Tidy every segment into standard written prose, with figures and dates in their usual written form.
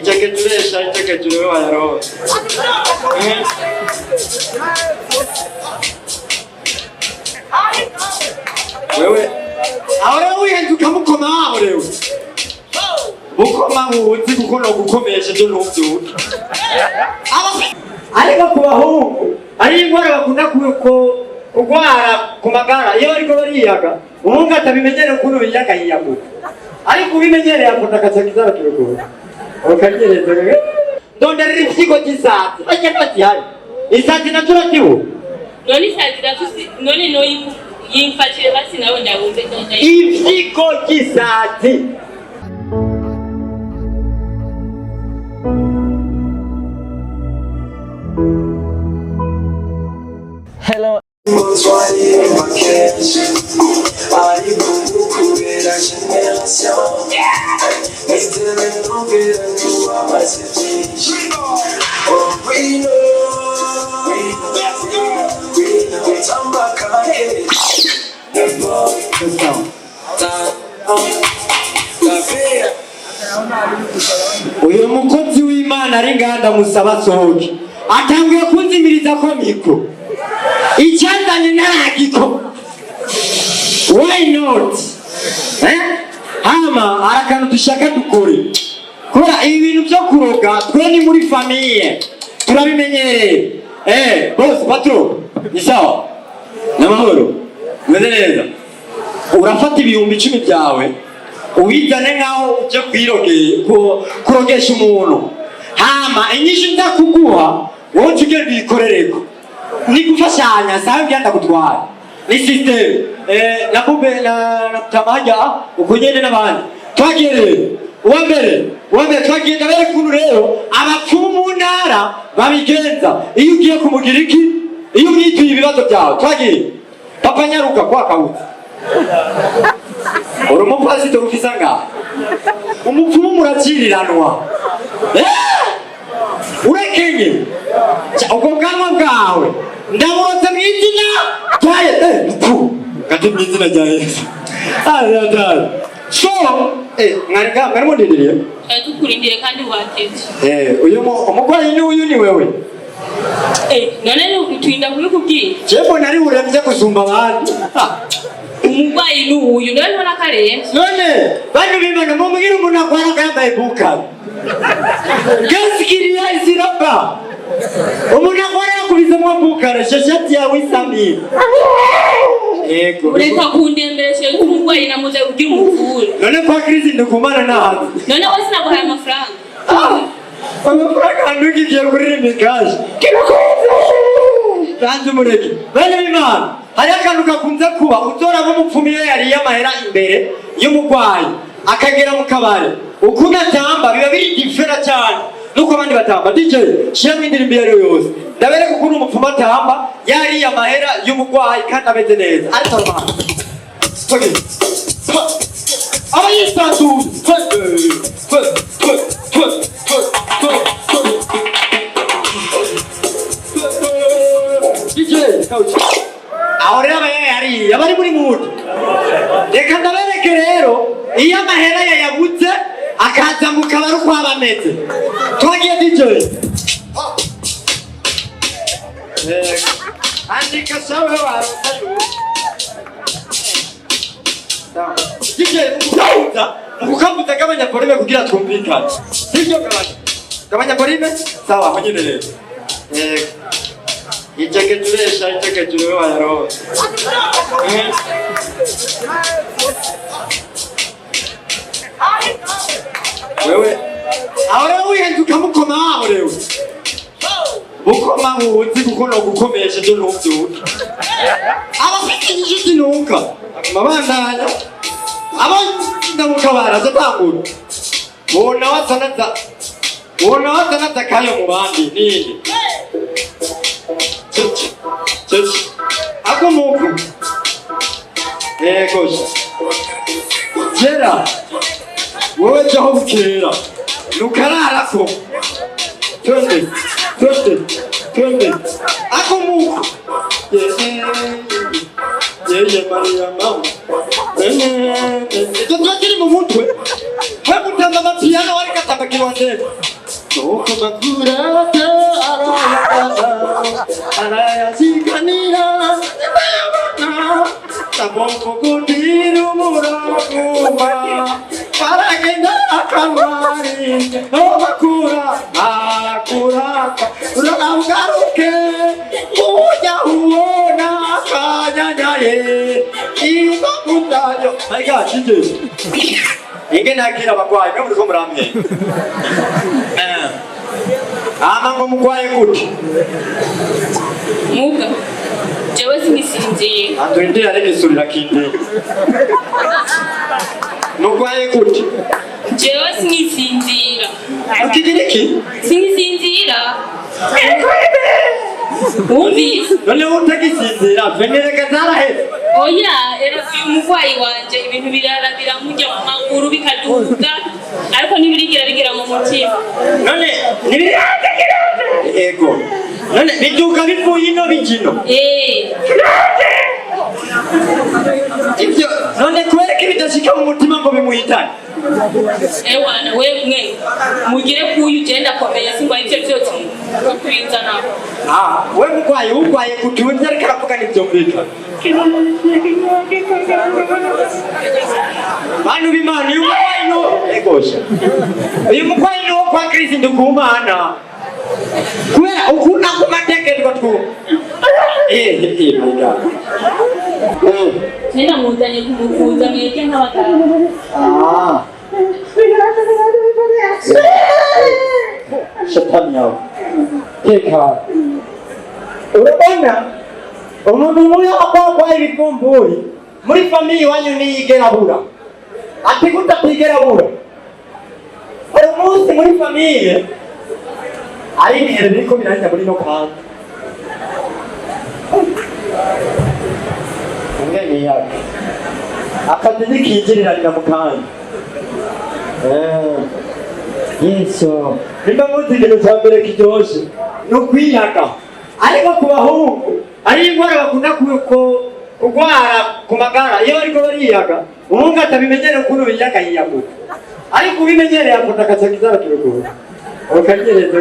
Icheketule wayaro. Wewe ahora uyenze ukamukoma aho rewe ukoma uzi kukono gukomesha cyo ntubyuka ariko kubahungu ari ingwara bakunda kugwara ku magara iyo ariko bariyaga umunga atabimenyere kuno biyaga yiyago ariko ubimenyere akunda kacakiza bakiroko okagereza ndondera ifiko gisati akati hari isati naturatiwo noni sati datusi noni no yimfatire basi nawe ndabumbe ndonda ifiko gisati. Hello. Uyu mukozi w'Imana ari nganda musaba sohoke atangiye kunzimiriza ko mikro icyandanye naragiko why not hama arakanu dushaka dukore kora ibintu byo kuroga twe ni muri famille turabimenyereye boss patro ni sawa namahoro meze neza urafata ibihumbi 10 byawe ubizane nkaho uje kwirogeye kurogesha umuntu hama inyishu ndakuguha wowe ugende bikorereko ni gufashanya sawa byanda gutwara ni system na bube na tamaja ukugende nabandi twagere uwambere twagenda bere kunu rero abapfumu mu ntara babigenza iyo ugiye kumugira iki iyo mwituye ibibazo byawe twagiye papa nyaruka kwa kawuti urumo pasito rufisanga umupfumu murakiriranwa urekenye ubwo bwanwa bwawe ndaboze mwizina twaye kati mwizina rya Yesu so mwari mundindiriye tukurindire kandi watetse uyu umugwayi ni uyu ni wewe none twinda kubikubwira jebo nari uremye gusumba abandi umugwayi ni uyu none ntona kareye none bantu bimana mu mugira umuntu akwara kambaye buka gasikiriya izirapa umuntu akwara yakubizemo buka shashati yawe isamira yego ureka kundembeshe umugwayi namuze ugira umuvure none kwa Kristo ndikumana nahanze none wese naguhaye amafaranga amafaranga ndugiye kuririmba ikaje kandi mureke bene b'Imana hari akantu gakunze kuba utora nk'umupfumiye yari yamahera imbere y'umugwayi akagera mu kabare ukuna tamba biba biri different cyane nuko abandi batamba DJ shira indirimbo yari yose ndabereka ukuntu umupfuma tamba yari yamahera y'umugwayi kandi abeze neza ariko Imana toge abayisatu ahora yari yabari muri muti reka ndabereke rero iyo amahera yayagutse akaza mu kabaru kwabameze twagiye DJ andika sawa wasayo DJ sauta ukukambuta kabanya polime kugira twumvikane sivyo kabanya polime sawa mwenye rero icheketule wayaro wewe ahora uyenze ukamukoma aho rewe ukoma uzi kukono gukomesha cyo ntubyuka abafite inshuti nuka mabandanya ndamukabara zatangura bona wasanata kayo mu bandi nini ako muku gosh jera wowe cyaho bukera nukararako twende ako muku yeye Maria mama twakiri mu mutwe he mutamba piano wari katamba kiwande Uko makurata arayazikanira Taboko kundiru muraguma Paragenda akamari Makura akuraka Uragaruke Uja huona kanyanyaye Iba kundayo My God, Jesus Inge nakira abagwayi mwe muri ko muramye ngo mugwaye gute Muga jewe sinisinziye andwende ari nisurira kindi mugwaye gute jewe sinisinzira ukigiriki sinisinzira none utagisinzira venere zarahe oya era umugwayi wanje ibintu birarabira mujya mu maguru bikaduga ariko ntibirigira bigera mu mutima none nibiragira ego none biduka bivuye ino bigino ibyo none kwereka ibidashika mu mutima ngo bimuhitane ewana we mwe mugire kuyu ugenda komeye singwa ivyo byose kwinzana we mugwaye kutunze ariko aravuga n'ibyo mbika bantu b'Imana uyu mugwayi no egosha uyu mugwayi no kwa Kristo ndukumana kubera ukunda kumatekerwa twu my God nina muzanye kumukuza mweke nk'abagabo Shetani yawe teka urabona umuntu umwe akwaye ibikumburi muri famiye wanyu niyigerabura ati kutapigerabura hari umunsi muri famiye ari ibihe biriko birajya muri no kanda umwene yake akazi ntikinjirirana mu kanya Yesu nimba muzi ikintu cya mbere kiryoshe ni ukwiyaga ariko ku bahungu ari indwara bakunda kurwara ku magara iyo bariko bariyaga umuhungu atabimenyere ukuntu biyaga yiyaguka ariko ubimenyereye akunda agacagiza abaturukuru ukanyereza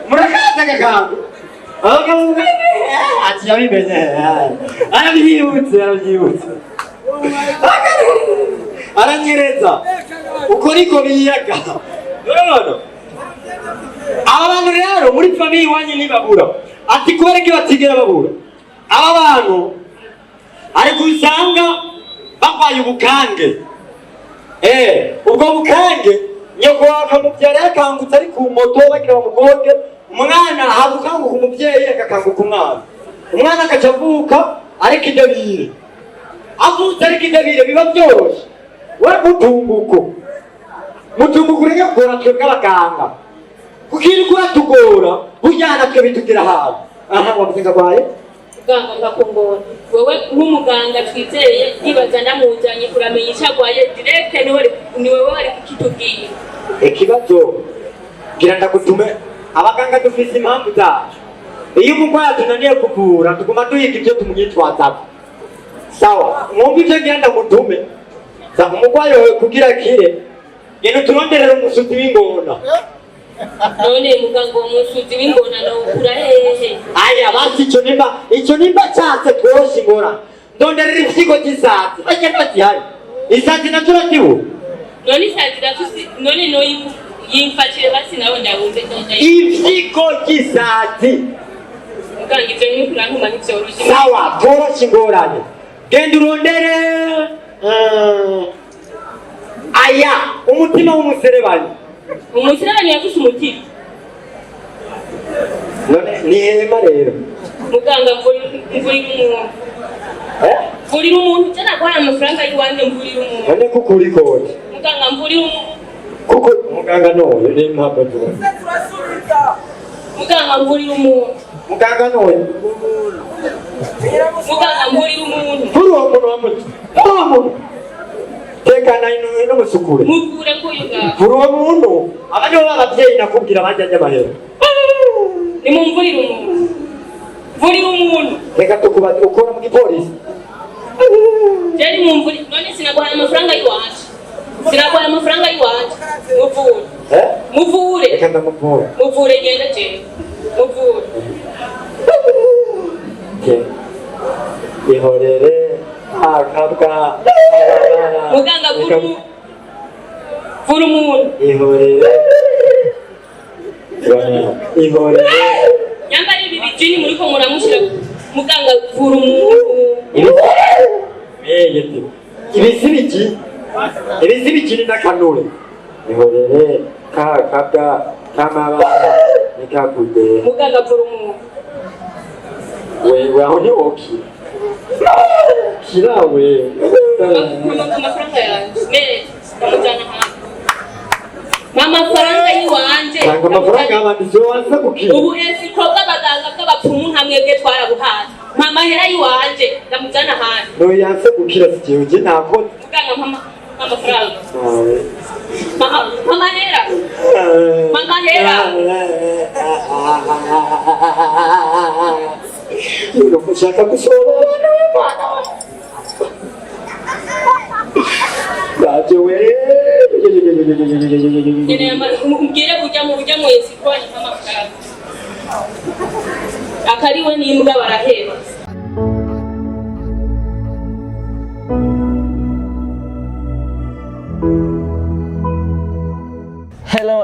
murakaza agakangu abagabo ati yabimenyere arabyibutse aranyereza uko niko biyaga aba bantu rero muri famiye iwanyu ntibabura ati kubera ko batigera babura aba bantu ariko usanga barwaye ubukange ubwo bukange nyoko akamubyara yakangutse ari ku moto bagira bamugoge umwana hagukanguka umubyeyi agakanguka umwana akaca avuka ariko idabire avutse ariko idabire biba byoroshye we mutunguko ureke kugora twebwe abaganga kukirirwa uratugora burya twe bitugira habi aha wavuze ngagwaye muganga ngakongora wewe nk'umuganga twizeye yibaza ndamuzanye kuramenya icyo agwaye direct ni wewe wari kukitubwira ikibazo gira ndagutume abaganga dufise impamvu zacu iyo umurwayi tunaniye kuvura tuguma duhiga ibyo tumwitwazaho sawa mwumva ivyo ngira ndagutume umurwayi wawe kugira kire genda turonderera umusuzi w'ingona none muganga umusuzi w'ingona nawukura hehe aya basi ico nimba cyatse tworoshe ingora ndonderera ifyigo cy'isazi bajya batihari isazi naco urakibu none isazi rafisi none yimfatire basi nawe ndabunze ifyigo cy'isazi muganga ivyo n'ukura ntuma ntivyoroshe sawa tworoshe ingorane genda urondere aya umutima w'umuserebanyi yafise umutima none ni hema rero muganga mvurira umuntu cyane ko hari amafaranga y'iwanjye mvurira umuntu none kuko uri kode muganga mvurira umuntu kuko muganga noyo ni impamvu muganga mvurira umuntu muganga noyo muganga mvurira umuntu mvura uwo muntu wamuti tekana ino musukure muvure nk'uyu ngaho mvura uwo muntu abandi bo b'ababyeyi nakubwira bajyanye amahera nimumvurire umuntu mvurira umuntu reka tukubaze ukora mu gipolisi jeri mumvurire none sinaguhaye amafaranga y'iwacu sinakwaya amafaranga y'iwanje muvure muvure reka ndamuvura muvure genda je muvure ihorere akabwa muganga vura umuntu ihorere nyamba ibi bijini muriko muramushira muganga vura umuntu ibizibiki ni n'akanure ihorere kakabwa kamabara nikakude muganga vura umuntu wewe aho ni oki kirawe amafaranga yanjye mere amujyana hanze amafaranga y'iwanje ntabwo amafaranga y'abandi zo wanza gukira ubu esiko bw'abaganga bw'abapfumu nka mwebwe twarabuhaye amahera y'iwanje ndamujyana hanze no yanse gukira sigiye uje ntabwo muganga amafaranga amahera ushaka gusohora nabyo we umbwire ujya mu esiko amafaranga akariwe n'imbwa barahera